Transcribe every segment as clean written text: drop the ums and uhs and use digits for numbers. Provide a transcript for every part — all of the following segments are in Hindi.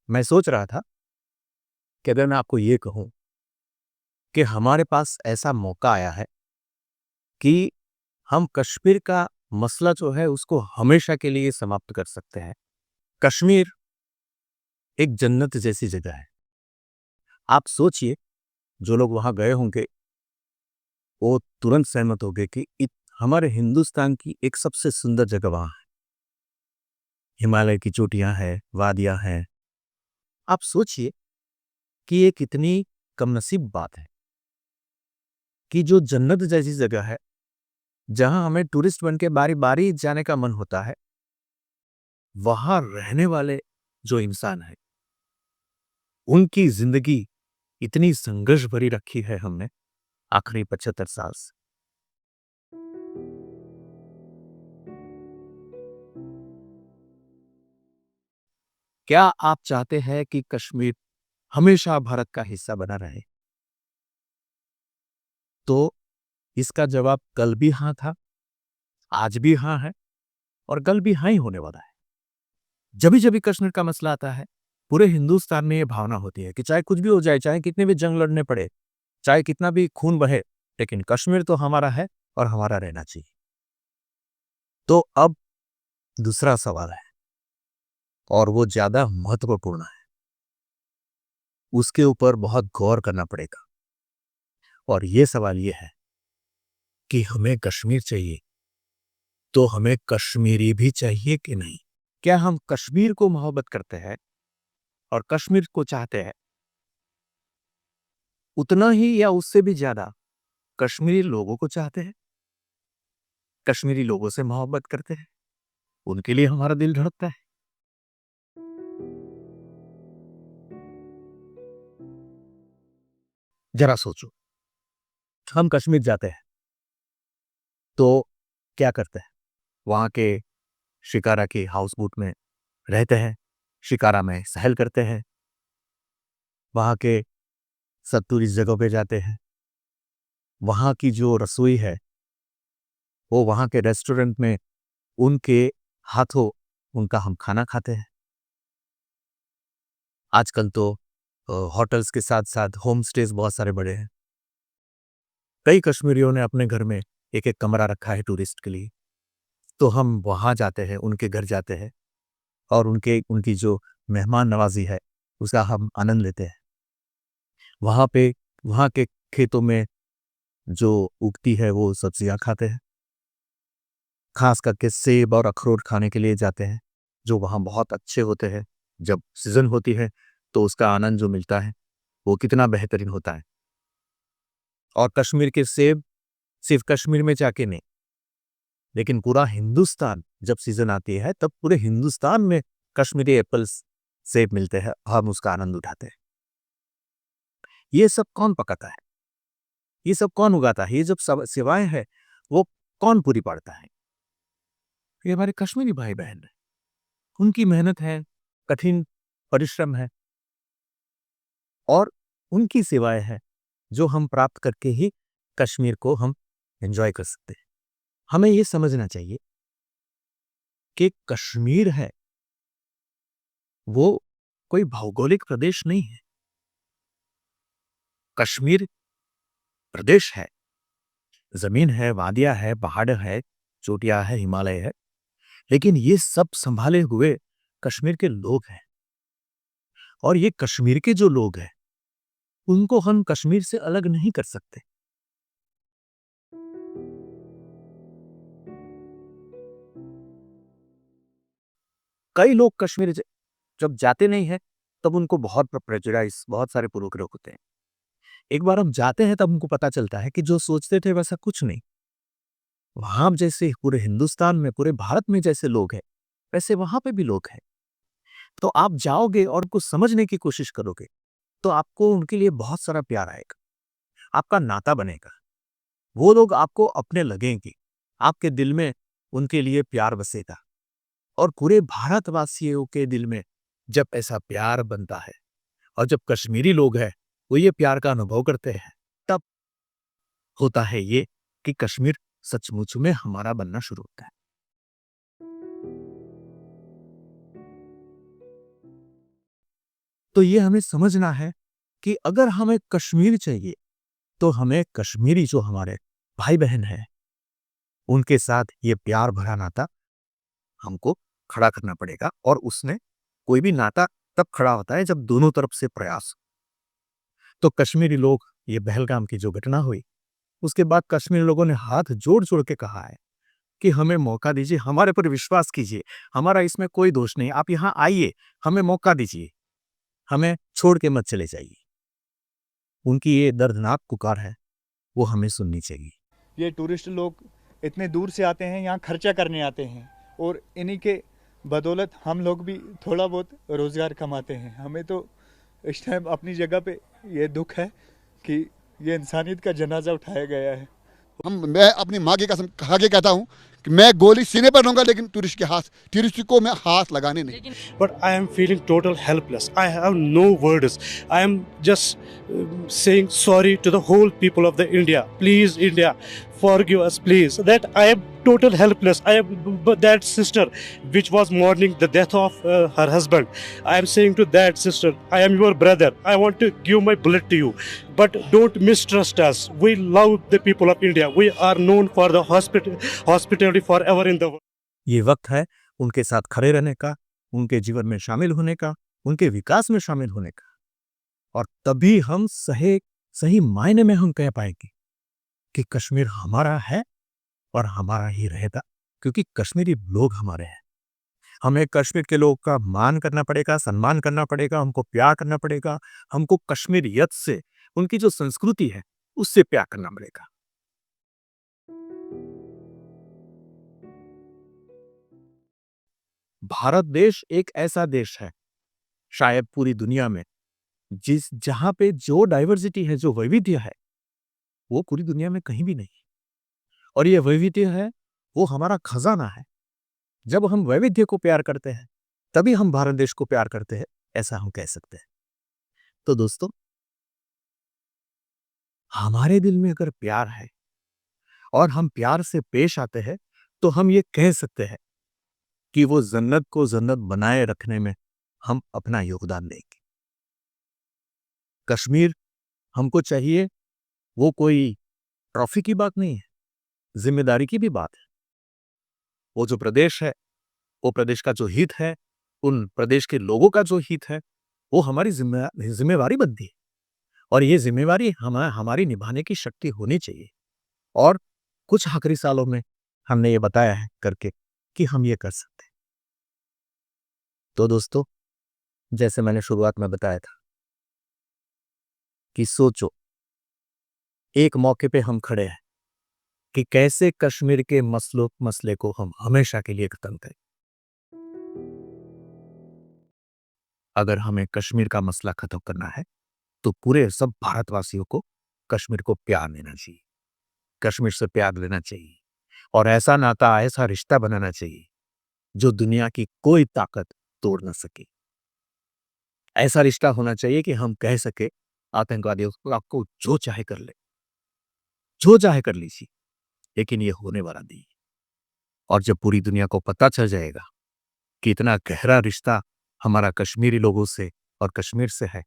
मैं सोच रहा था कि अगर मैं आपको ये कहूँ कि हमारे पास ऐसा मौका आया है कि हम कश्मीर का मसला जो है उसको हमेशा के लिए समाप्त कर सकते हैं। कश्मीर एक जन्नत जैसी जगह है। आप सोचिए, जो लोग वहाँ गए होंगे वो तुरंत सहमत होंगे कि हमारे हिंदुस्तान की एक सबसे सुंदर जगह वहाँ है। हिमालय की चोटियाँ हैं, वादियाँ हैं। आप सोचिए कि ये कितनी कमनसीब बात है कि जो जन्नत जैसी जगह है, जहाँ हमें टूरिस्ट बन के बारी-बारी जाने का मन होता है, वहाँ रहने वाले जो इंसान हैं, उनकी ज़िंदगी इतनी संघर्ष भरी रखी है हमने आखिरी 75 साल से। क्या आप चाहते हैं कि कश्मीर हमेशा भारत का हिस्सा बना रहे? तो इसका जवाब कल भी हाँ था, आज भी हाँ है और कल भी हाँ ही होने वाला है। जभी-जभी कश्मीर का मसला आता है, पूरे हिंदुस्तान में ये भावना होती है कि चाहे कुछ भी हो जाए, चाहे कितने भी जंग लड़ने पड़े, चाहे कितना भी खून बहे, लेकिन कश्मीर तो हमारा है और हमारा रहना चाहिए। तो अब दूसरा सवाल है और वो ज़्यादा महत्वपूर्ण है। उसके ऊपर बहुत गौर करना पड़ेगा और ये सवाल ये है कि हमें कश्मीर चाहिए, तो हमें कश्मीरी भी चाहिए कि नहीं? क्या हम कश्मीर को मोहब्बत करते हैं और कश्मीर को चाहते हैं, उतना ही या उससे भी ज़्यादा कश्मीरी लोगों को चाहते हैं, कश्मीरी लोगों से मोहब्बत करते हैं, उनके लिए हमारा दिल धड़कता है? ज़रा सोचो, हम कश्मीर जाते हैं, तो क्या करते हैं? वहाँ के शिकारा की हाउस बोट में रहते हैं, शिकारा में सैर करते हैं, वहाँ के सब टूरिस्ट जगहों पे जाते हैं, वहाँ की जो रसोई है, वो वहाँ के रेस्टोरेंट में उनके हाथों उनका हम खाना खाते हैं। आजकल तो होटल्स के साथ-साथ होम स्टेज़ बहुत सारे बढ़े हैं। कई कश्मीरियों ने अपने घर में एक-एक कमरा रखा है टूरिस्ट के लिए। तो हम वहाँ जाते हैं, उनके घर जाते हैं और उनके उनकी जो मेहमान नवाज़ी है, उसका हम आनंद लेते हैं। वहाँ पे वहाँ के खेतों में जो उगती है वो सब्जियाँ खाते हैं। ख़ास करके सेब और अखरोट खाने के लिए जाते हैं, जो वहाँ बहुत अच्छे होते हैं। जब सीज़न होती है, तो उसका आनंद जो मिलता है, वो कितना बेहतरीन होता है। और कश्मीर के सेब सिर्फ़ कश्मीर में जाके नहीं, लेकिन पूरा हिंदुस्तान जब सीज़न आती है, तब पूरे हिंदुस्तान में कश्मीरी एप्पल्स, सेब मिलते हैं, हम उसका आनंद उठाते हैं। ये सब कौन पकाता है? ये सब कौन उगाता है? ये जब सब सेवाएँ हैं, वो कौन पूरी पाड़ता है? ये हमारे कश्मीरी भाई-बहन हैं। उनकी मेहनत है, कठिन परिश्रम है और उनकी सेवाएँ हैं, जो हम प्राप्त करके ही कश्मीर को हम एन्जॉय कर सकते हैं। हमें ये समझना चाहिए कि कश्मीर है, वो कोई भौगोलिक प्रदेश नहीं है। कश्मीर प्रदेश है, ज़मीन है, वादियाँ है, पहाड़ है, चोटियाँ है, हिमालय है, लेकिन ये सब सँभाले हुए कश्मीर के लोग हैं और ये कश्मीर के जो लोग हैं, उनको हम कश्मीर से अलग नहीं कर सकते। कई लोग कश्मीर जब जाते नहीं हैं, तब उनको बहुत प्रेजुडाइज़ बहुत सारे पूर्वग्रह होते हैं। एक बार हम जाते हैं तब उनको पता चलता है कि जो सोचते थे वैसा कुछ नहीं। वहाँ जैसे पूरे हिंदुस्तान में, पूरे भारत में जैसे लोग हैं, वैसे वहाँ पे भी लोग हैं। तो आप जाओगे और उनको समझने की कोशिश करोगे, तो आपको उनके लिए बहुत सारा प्यार आएगा, आपका नाता बनेगा। वो लोग आपको अपने लगेंगे, आपके दिल में उनके लिए प्यार बसेगा और पूरे भारतवासियों के दिल में जब ऐसा प्यार बनता है और जब कश्मीरी लोग हैं, वो ये प्यार का अनुभव करते हैं, तब होता है ये कि कश्मीर सचमुच में हमारा बनना शुरू होता है। तो ये हमें समझना है कि अगर हमें कश्मीर चाहिए तो हमें कश्मीरी जो हमारे भाई बहन हैं उनके साथ ये प्यार भरा नाता हमको खड़ा करना पड़ेगा। और उसने कोई भी नाता तब खड़ा होता है जब दोनों तरफ से प्रयास। तो कश्मीरी लोग, ये पहलगाम की जो घटना हुई उसके बाद कश्मीरी लोगों ने हाथ जोड़ जोड़ के कहा है कि हमें मौका दीजिए, हमारे पर विश्वास कीजिए, हमारा इसमें कोई दोष नहीं, आप यहाँ आइए, हमें मौका दीजिए, हमें छोड़ के मत चले जाइए। उनकी ये दर्दनाक पुकार है, वो हमें सुननी चाहिए। ये टूरिस्ट लोग इतने दूर से आते हैं, यहाँ खर्चा करने आते हैं और इन्हीं के बदौलत हम लोग भी थोड़ा बहुत रोज़गार कमाते हैं। हमें तो इस टाइम अपनी जगह पे ये दुख है कि ये इंसानियत का जनाजा उठाया गया है। मैं अपनी माँ की कसम खा के कहता हूँ कि मैं गोली सीने पर लूंगा लेकिन टूरिस्ट को मैं हाथ लगाने नहीं। But I am feeling total helpless. I have no words. I am just saying sorry to the whole people of the India. Please, India, forgive us, please. That I am total helpless. I am that sister which was mourning the death of her husband. I am saying to that sister, I am your brother. I want to give my blood to you. But don't mistrust us. We love the people of India. We are known for the hospitality forever in the world. ये वक्त है उनके साथ खड़े रहने का, उनके जीवन में शामिल होने का, उनके विकास में शामिल होने का। और तभी हम सही मायने में हम कह पाएंगे कि कश्मीर हमारा है और हमारा ही रहेगा, क्योंकि कश्मीरी लोग हमारे हैं। हमें कश्मीर के लोग का मान करना पड़ेगा, सम्मान करना पड़ेगा, हमको प्यार करना पड़ेगा, हमको कश्मीरियत से, उनकी जो संस्कृति है उससे प्यार करना पड़ेगा। भारत देश एक ऐसा देश है शायद पूरी दुनिया में जहां पे जो डाइवर्सिटी है, जो वैविध्य है, वो पूरी दुनिया में कहीं भी नहीं। और ये वैविध्य है, वो हमारा खजाना है। जब हम वैविध्य को प्यार करते हैं तभी हम भारत देश को प्यार करते हैं, ऐसा हम कह सकते हैं। तो दोस्तों, हमारे दिल में अगर प्यार है और हम प्यार से पेश आते हैं तो हम ये कह सकते हैं कि वो जन्नत को जन्नत बनाए रखने में हम अपना योगदान देंगे। कश्मीर हमको चाहिए, वो कोई ट्रॉफी की बात नहीं है, जिम्मेदारी की भी बात है। वो जो प्रदेश है, वो प्रदेश का जो हित है, उन प्रदेश के लोगों का जो हित है, वो हमारी जिम्मेवारी बनती है। और ये जिम्मेवारी हमारी निभाने की शक्ति होनी चाहिए। और कुछ आखिरी सालों में हमने ये बताया है करके कि हम ये कर सकते हैं। तो दोस्तों, जैसे मैंने शुरुआत में बताया था कि सोचो, एक मौके पे हम खड़े हैं कि कैसे कश्मीर के मसले को हम हमेशा के लिए खत्म करें। अगर हमें कश्मीर का मसला खत्म करना है तो पूरे सब भारतवासियों को कश्मीर को प्यार देना चाहिए, कश्मीर से प्यार लेना चाहिए, और ऐसा नाता, ऐसा रिश्ता बनाना चाहिए जो दुनिया की कोई ताकत तोड़ ना सके। ऐसा रिश्ता होना चाहिए कि हम कह सके आतंकवादियों को आपको जो चाहे कर ले, जो चाहे कर लीजिए, लेकिन ये होने वाला नहीं। और जब पूरी दुनिया को पता चल जाएगा कि इतना गहरा रिश्ता हमारा कश्मीरी लोगों से और कश्मीर से है,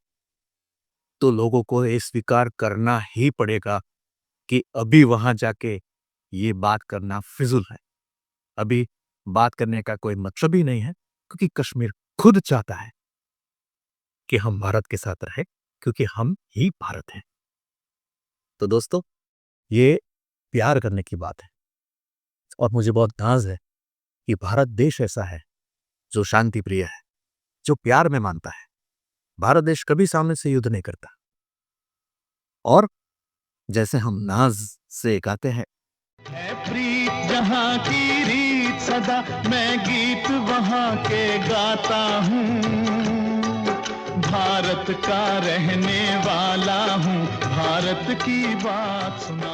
तो लोगों को ये स्वीकार करना ही पड़ेगा कि अभी वहां जाके ये बात करना फिजूल है। अभी बात करने का कोई मतलब ही नहीं है, क्योंकि कश्मीर खुद चाहता है कि हम भारत के साथ रहे, क्योंकि हम ही भारत हैं। तो दोस्तों, ये प्यार करने की बात है और मुझे बहुत नाज है कि भारत देश ऐसा है जो शांति प्रिय है, जो प्यार में मानता है। भारत देश कभी सामने से युद्ध नहीं करता। और जैसे हम नाज से गाते हैं, प्रीत जहाँ की रीत सदा, मैं गीत वहाँ के गाता हूँ। भारत का रहने वाला हूँ, भारत की बात सुना